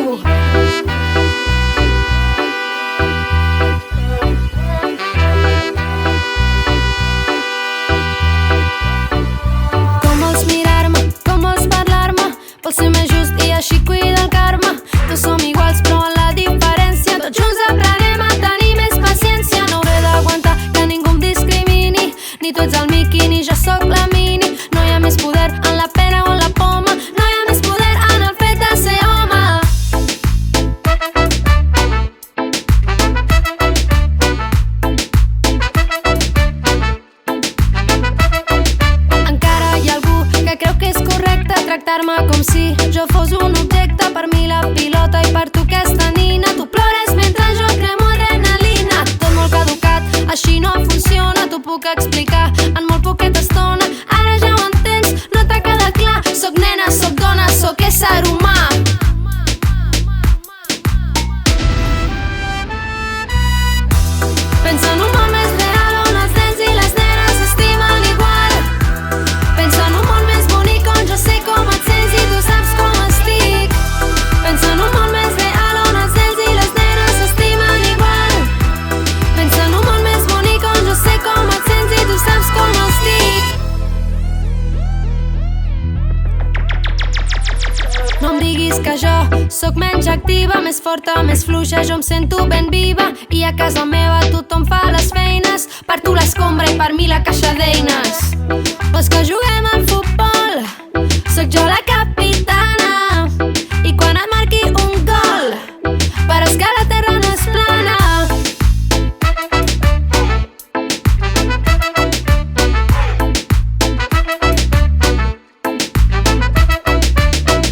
Com vols mirar-me, com vols parlar-me? Vols ser més just i així cuida el karma. Tots som iguals però en la diferència tots junts aprenem a tenir més paciència. No hauré d'aguantar que ningú em discrimini, ni tu ets el Mickey ni jo sóc la Mini. No hi ha més poder en la pera o en la poma, no hi ha més poder en el fet de ser home. Encara hi ha algú que creu que és correcte tractar-me com si jo fos un objecte. Per mi la pilota i per tu aquesta nina. Tu plores mentre jo cremo adrenalina. Tot molt caducat, així no funciona. T'ho puc explicar en molt poqueta estona. Ara ja ho entens, no t'ha quedat clar. Soc nena, soc dona, soc ésser humà. Pensa en un món més real on els nens i les nenes s'estimen igual. Pensa en un món més bonic on jo sé com et sents i tu saps com estic. Pensa en un món més real on els nens i les nenes s'estimen igual. Pensa en un món més bonic on jo sé com et sents i tu saps com estic. No em diguis que jo sóc menys activa, més forta, més fluixa, jo em sento ben viva. I a casa meva tothom fa les feines, per tu l'escombra i per mi la caixa d'eines. Vols que juguem al futbol? Soc jo la capitana. I quan et marqui un gol, però és que la terra no és plana.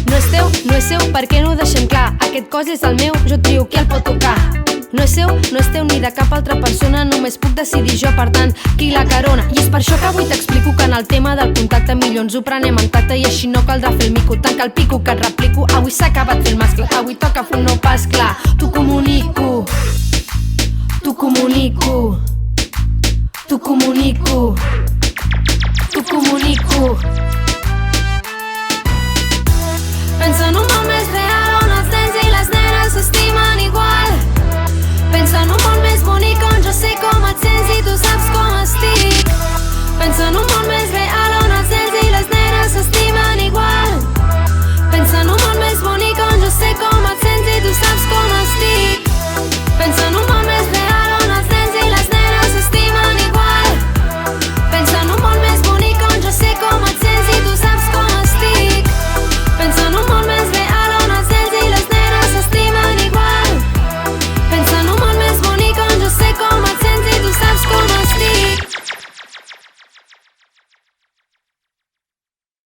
No és seu, per què no ho deixem clar? Aquest cos és el meu, jo trio qui el pot tocar. No és seu, no és teu ni de cap altra persona. Només puc decidir jo, per tant, qui la carona. I és per això que avui t'explico que en el tema del contacte millor ens ho prenem en tacte. I així no caldrà fer el mico, tanca el pico que et replico. Avui s'ha acabat fer el mascle, avui toca fer un no pas clar. T'ho comunico, t'ho comunico, t'ho comunico, t'ho comunico.